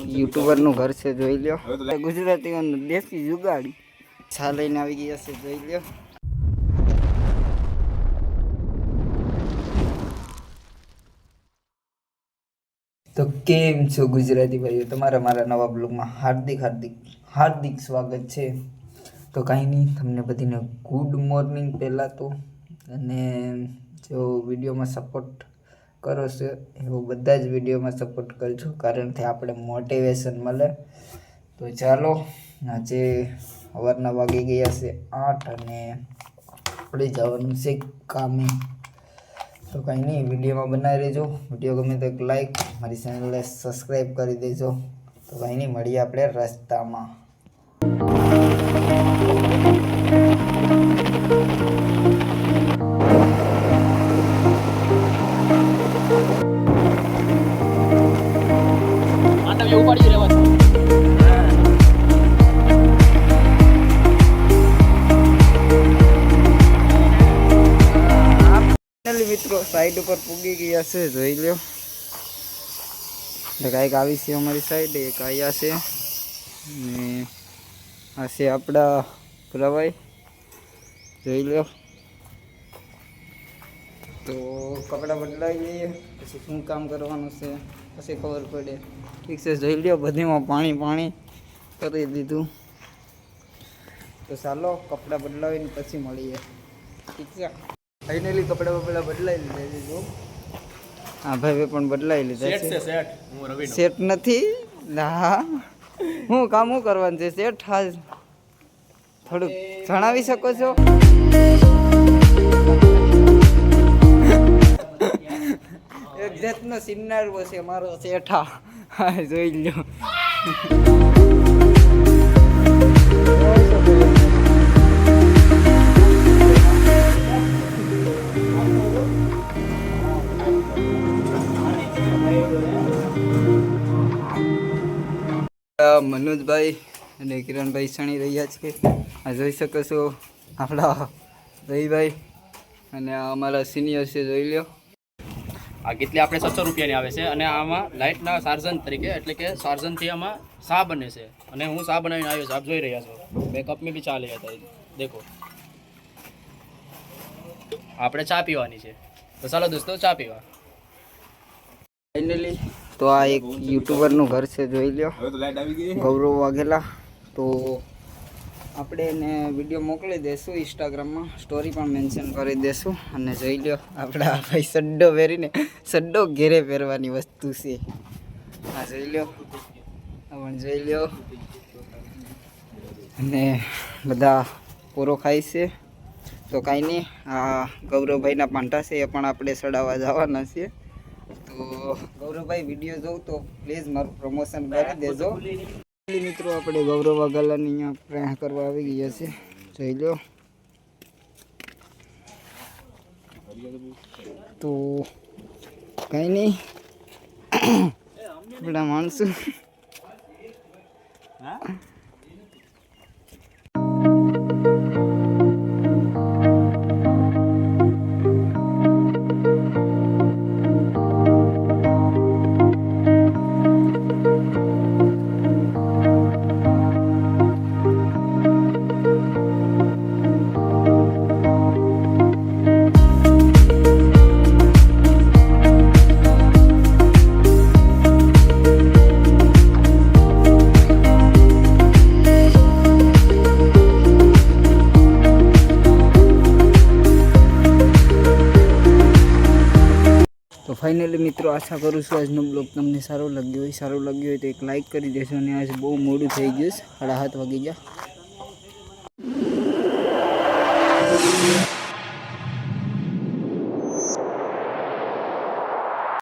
યુટ્યુબરનું ઘર છે, જોઈ લ્યો. ગુજરાતીઓનું દેશી જુગાડી છા લઈને આવી ગયા છે, જોઈ લ્યો. તો કેમ છો ગુજરાતી ભાઈઓ, તમારા મારા નવા બ્લોગમાં હાર્દિક સ્વાગત છે. તો કાંઈ નહીં, તમને બધીને ગુડ મોર્નિંગ પહેલાં તો. અને જો વિડીયોમાં સપોર્ટ કરો છો એવો બધા જ વિડીયોમાં સપોર્ટ કરજો, કારણ કે આપણે મોટિવેશન મળે. તો ચાલો, આજે સવારના વાગી ગયા છે 8 અને આપણે જવાનું છે કામે. તો કાંઈ નહીં, વિડીયોમાં બનાવી રહેજો. વિડીયો ગમે તો એક લાઈક, મારી ચેનલને સબસ્ક્રાઈબ કરી દેજો. તો કાંઈ નહીં, મળીએ આપણે રસ્તામાં. ઉપાડી રહેવા મિત્રો સાઈડ ઉપર પૂગી ગયા છે, જોઈ લ્યો. કાંઈક આવી છે અમારી સાઈડ, એક આવ્યા છે ને આ છે આપણા પ્રવાય, જોઈ લ્યો. તો કપડાં બદલાવી લઈએ, પછી શું કામ કરવાનું છે પછી ખબર પડે. ઠીક છે, જોઈ લ્યો. બધીમાં પાણી કરી દીધું. તો ચાલો કપડાં બદલાવીને પછી મળીએ. ઠીક છે, ફાઇનલી કપડાં બદલાવી લીધા છે. જો હા ભાઈ પણ બદલાવી લીધા છે. સેટ નથી, હા હું કામ શું કરવાનું છે સેટ? હા થોડુંક જણાવી શકો છો? એક જાતનો સિનારો છે મારો શેઠા. હા જોઈ લો. મનોજભાઈ અને કિરણભાઈ સણી રહ્યા છે. આ જોઈ શકો છો આપણા રહીભાઈ અને અમારા સિનિયર છે, જોઈ લો. આ કેટલી આપણે 700 રૂપિયાની આવે છે અને આમાં લાઇટના સાર્જન તરીકે, એટલે કે સાર્જનથી આમાં ચા બને છે. અને હું ચા બનાવીને આવ્યો છું, આપ જોઈ રહ્યા છો. 2 કપ મેં બી ચા લઈ હતા, દેખો. આપણે ચા પીવાની છે, તો ચાલો દોસ્તો ચા પીવા. ફાઇનલી તો આ એક યુટ્યુબરનું ઘર છે, જોઈ લો. ગૌરવ વાઘેલા. તો આપણે એને વિડીયો મોકલી દઈશું ઇન્સ્ટાગ્રામમાં, સ્ટોરી પણ મેન્શન કરી દઈશું. અને જોઈ લો, આપણા ભાઈ સડ્ડો પહેરીને, સડ્ડો ઘેરે પહેરવાની વસ્તુ છે. હા જોઈ લો, પણ જોઈ લો. અને બધા પૂરો ખાય છે. તો કાંઈ નહીં, આ ગૌરવભાઈના પાંઠા છે, એ પણ આપણે ચડાવવા જવાના છીએ. તો ગૌરવભાઈ વિડીયો જોઉં તો પ્લીઝ મારું પ્રમોશન કરી દેજો. મિત્રો આપણે ગૌરવ વાઘેલાની અહીંયા પ્રયાણ કરવા આવી ગયા છે, જોઈ લો. તો કંઈ નહીં, આપણા માણસો તો ફાઇનલી મિત્રો આશા કરું છું આજનો બ્લોગ તમને સારો લાગ્યો હોય તો એક લાઇક કરી દેશો. અને આજે બહુ મોડું થઈ ગયું છે, 7:30 વાગી ગયા.